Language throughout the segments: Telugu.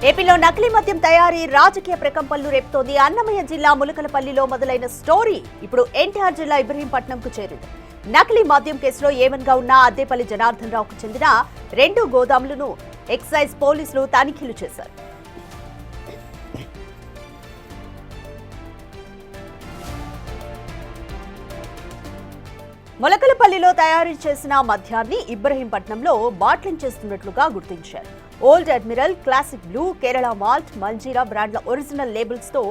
ఏపీలో నకిలీ మద్యం తయారీ రాజకీయ ప్రకంపనలు రేపుతోంది. అన్నమయ్య జిల్లా ములకలపల్లిలో మొదలైన స్టోరీ ఇప్పుడు ఎన్టీఆర్ జిల్లా ఇబ్రహీంపట్నంకు చేరింది. నకిలీ మద్యం కేసులో ఏమన్గా ఉన్న అద్దేపల్లి జనార్దన్ రావుకు చెందిన 2 గోదాములను ఎక్సైజ్ పోలీసులు తనిఖీలు చేశారు. మొలకలపల్లిలో తయారు చేసిన మద్యాన్ని ఇబ్రహీంపట్నంలో బాట్లింగ్ చేస్తున్నట్లుగా గుర్తించారు. Old Admiral, Classic Blue, Kerala Malt, Manjira బ్రాండ్ల ఒరిజినల్ లేబుల్స్ తో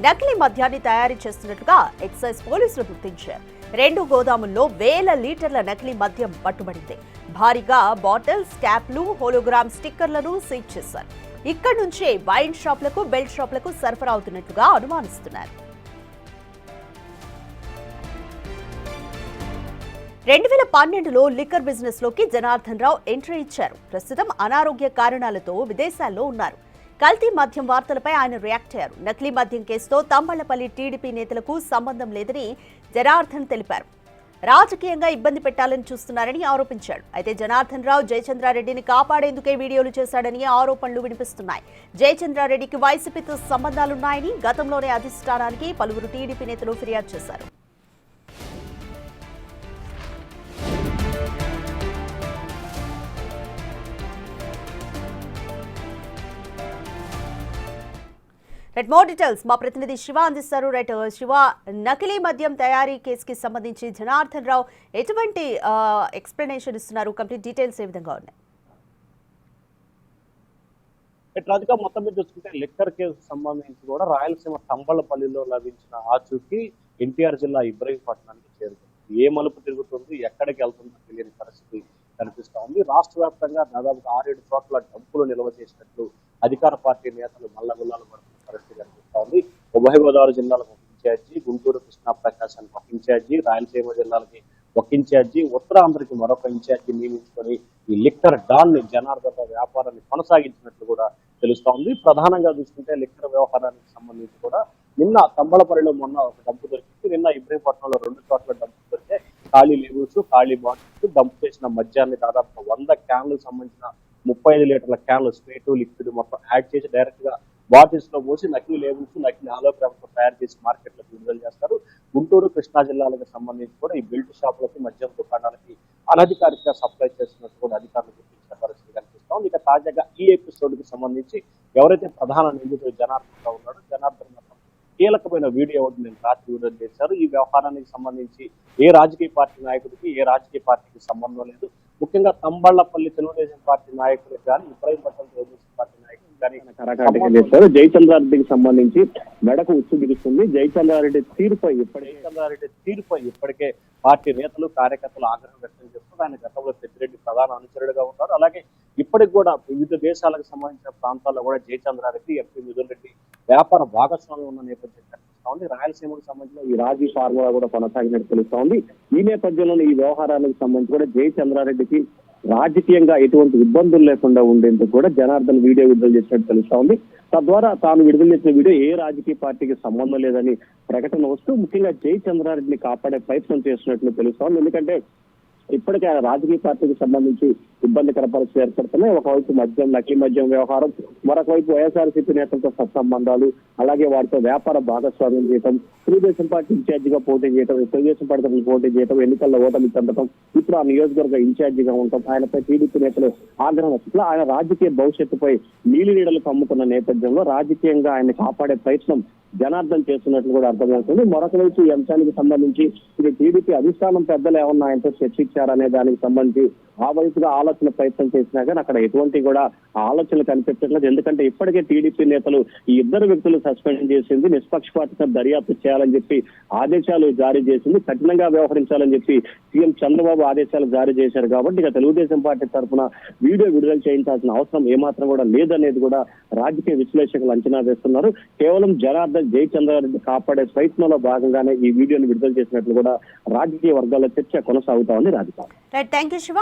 నకిలీ మద్యాన్ని తయారు చేస్తున్నట్లుగా ఎక్సైజ్ పోలీసులు గుర్తించారు. 2 గోదాముల్లో వేల లీటర్ల నకిలీ మద్యం పట్టుబడింది. భారీగా బాటిల్స్, క్యాప్లు, హోలోగ్రామ్ స్టిక్కర్లను సీజ్ చేశారు. ఇక్కడి నుంచే వైన్ షాపులకు, బెల్ట్ షాపులకు సరఫరా అవుతున్నట్లుగా అనుమానిస్తున్నారు. 2012లో లిక్కర్ బిజినెస్ లోకి జనార్దన్ రావు ఎంట్రీ ఇచ్చారు. ప్రస్తుతం అనారోగ్య కారణాలతో విదేశాల్లో ఉన్నారు. కల్తీ మద్యం వార్తలపై ఆయన రియాక్ట్ అయ్యారు. నకిలీ మద్యం కేసుతో తంబళ్లపల్లి టీడీపీ నేతలకు సంబంధం లేదని జనార్దన్ తెలిపారు. రాజకీయంగా ఇబ్బంది పెట్టాలని చూస్తున్నారని ఆరోపించాడు. అయితే జనార్దన్ రావు జయచంద్రారెడ్డిని కాపాడేందుకే వీడియోలు చేశాడని ఆరోపణలు వినిపిస్తున్నాయి. జయచంద్రారెడ్డికి వైసీపీతో సంబంధాలున్నాయని గతంలోనే అధిష్టానానికి పలువురు టీడీపీ నేతలు ఫిర్యాదు చేశారు. మోర్ డీటెయిల్స్ మా ప్రతినిధి శివ అందిస్తారు. శివ, నకిలీ మద్యం తయారీ కేసుకి సంబంధించి జనార్దన్ రావు ఎటువంటి ఎక్స్ప్లెనేషన్ ఇస్తున్నారు? కంప్లీట్ డీటెయిల్స్ ఏ విధంగా ఉన్నాయి? రాజుగా మొత్తం మీద చూసుకుంటే లిక్కర్ కేసు సంబంధించి కూడా రాయలసీమ తంబళ్లపల్లిలో లభించిన ఆచూకీ ఎన్టీఆర్ జిల్లా ఇబ్రహీంపట్నానికి చేరుకుంది. ఏ మలుపు తిరుగుతుంది, ఎక్కడికి వెళ్తుందో తెలియని పరిస్థితి కనిపిస్తా ఉంది. రాష్ట్ర వ్యాప్తంగా దాదాపు 6-7 చోట్ల డబ్బులు నిల్వ చేసినట్లు అధికార పార్టీ నేతలు మల్లగుల్లాలు పడుతున్న పరిస్థితి కనిపిస్తా ఉంది. ఉభయ గోదావరి జిల్లాలకు ఒక ఇన్ఛార్జి, గుంటూరు, కృష్ణా, ప్రకాశానికి ఒక ఇన్ఛార్జి, రాయలసీమ జిల్లాలకి ఒక ఇన్ఛార్జి, ఉత్తరాంధ్రకి మరొక ఇన్ఛార్జి నియమించుకొని ఈ లిక్కర్ డాన్ ని జనార్దన్ వ్యాపారాన్ని కొనసాగించినట్లు కూడా తెలుస్తా ఉంది. ప్రధానంగా చూసుకుంటే లిక్కర్ వ్యవహారానికి సంబంధించి కూడా నిన్న తంబళ్లపల్లిలో మొన్న ఒక డంపు దొరికింది. నిన్న ఇబ్రహీంపట్నంలో 2 చోట్ల డంపు దొరికితే ఖాళీ లేబుల్స్, ఖాళీ బాటిల్స్, డంప్ చేసిన మద్యాన్ని దాదాపు 100 క్యాన్లకు సంబంధించిన 35 లీటర్ల క్యాన్లు స్ప్రేటు, లిక్విడ్ మొత్తం యాడ్ చేసి డైరెక్ట్ గా బాటిల్స్ లో పోసి నకిలీ లేబుల్స్, నకిలీ హాలోగ్రామ్స్ తయారు చేసి మార్కెట్లకు విడుదల చేస్తారు. గుంటూరు, కృష్ణా జిల్లాలకు సంబంధించి కూడా ఈ బెల్ట్ షాపులకి, మద్యం దుకాణాలకి అనధికారికంగా సప్లై చేస్తున్నట్టు కూడా అధికారులు గుర్తించిన పరిస్థితి కనిపిస్తాం. ఇక తాజాగా ఈ ఎపిసోడ్ కి సంబంధించి ఎవరైతే ప్రధాన నిందితుడు జనార్దన్ రావు ఉన్నాడో, జనార్దన్ కీలకమైన వీడియో నేను రాత్రి విడుదల చేశారు. ఈ వ్యవహారానికి సంబంధించి ఏ రాజకీయ పార్టీ నాయకుడికి, ఏ రాజకీయ పార్టీకి సంబంధం లేదు. ముఖ్యంగా తంబళ్లపల్లి తెలుగుదేశం పార్టీ నాయకులకు కానీ, ఇబ్రహీంపట్నం తెలుగుదేశం పార్టీ నాయకులకు కానీ కరాఖండిగా జయచంద్రారెడ్డికి సంబంధించి మెడకు ఉచ్చు బిగుస్తుంది. జయచంద్రారెడ్డి తీరుపై ఇప్పటికే పార్టీ నేతలు, కార్యకర్తలు ఆగ్రహం వ్యక్తం చేస్తున్నారు. ఆయన గతంలో పెద్దిరెడ్డి ప్రధాన అనుచరుడుగా ఉన్నారు. అలాగే ఇప్పటికి కూడా వివిధ దేశాలకు సంబంధించిన ప్రాంతాల్లో కూడా జయచంద్రారెడ్డి, ఎంపీ మిథున్ రెడ్డి వ్యాపార భాగస్వామ్యం ఉన్న నేపథ్యం కనిపిస్తా ఉంది. రాయలసీమకు సంబంధించిన ఈ రాజీ ఫార్ములా కూడా కొనసాగినట్టు తెలుస్తా ఉంది. ఈ నేపథ్యంలో ఈ వ్యవహారానికి సంబంధించి కూడా జయచంద్రారెడ్డికి రాజకీయంగా ఎటువంటి ఇబ్బందులు లేకుండా ఉండేందుకు కూడా జనార్దన్ వీడియో విడుదల చేసినట్టు తెలుస్తా ఉంది. తద్వారా తాను విడుదల చేసిన వీడియో ఏ రాజకీయ పార్టీకి సంబంధం లేదని ప్రకటన వస్తూ ముఖ్యంగా జయచంద్రారెడ్డిని కాపాడే ప్రయత్నం చేస్తున్నట్లు తెలుస్తా ఉంది. ఎందుకంటే ఇప్పటికే ఆయన రాజకీయ పార్టీకి సంబంధించి ఇబ్బందికర పరిస్థితి ఏర్పడుతున్నాయి. ఒకవైపు మద్యం, నకిలీ మద్యం వ్యవహారం, మరొక వైపు వైఎస్ఆర్సీపీ నేతలతో సత్సంబంధాలు, అలాగే వారితో వ్యాపార భాగస్వామ్యం చేయడం, తెలుగుదేశం పార్టీ ఇన్ఛార్జిగా పోటీ చేయడం, తెలుగుదేశం పార్టీ పోటీ చేయడం, ఎన్నికల్లో ఓటమి చెందడం, ఇప్పుడు ఆ నియోజకవర్గ ఇన్ఛార్జిగా ఉండటం, ఆయనపై టీడీపీ నేతలు ఆగ్రహం వస్తుంది. ఆయన రాజకీయ భవిష్యత్తుపై నీలి నీడలు కమ్ముకున్న నేపథ్యంలో రాజకీయంగా ఆయన కాపాడే ప్రయత్నం జనార్దన్ చేస్తున్నట్లు కూడా అర్థమవుతుంది. మరొక వైపు ఈ అంశానికి సంబంధించి ఇది టీడీపీ అధిష్టానం పెద్దలు ఏమన్నా ఆయనతో చర్చించారనే దానికి సంబంధించి ఆ వైపుగా ఆలోచన ప్రయత్నం చేసినా కానీ అక్కడ ఎటువంటి కూడా ఆలోచనలు కనిపించట్లేదు. ఎందుకంటే ఇప్పటికే టీడీపీ నేతలు ఈ 2 వ్యక్తులు సస్పెండ్ చేసింది, నిష్పక్షపాతంగా దర్యాప్తు చేయాలని చెప్పి ఆదేశాలు జారీ చేసింది, కఠినంగా వ్యవహరించాలని చెప్పి సీఎం చంద్రబాబు ఆదేశాలు జారీ చేశారు. కాబట్టి ఇక తెలుగుదేశం పార్టీ తరఫున వీడియో విడుదల చేయించాల్సిన అవసరం ఏమాత్రం కూడా లేదనేది కూడా రాజకీయ విశ్లేషకులు అంచనా వేస్తున్నారు. కేవలం జనార్దన్ జయచంద్రారెడ్డి కాపాడే ప్రయత్నంలో భాగంగానే ఈ వీడియోని విడుదల చేసినట్లు కూడా రాజకీయ వర్గాల్లో చర్చ కొనసాగుతా ఉంది. Radhika, thank you Shiva.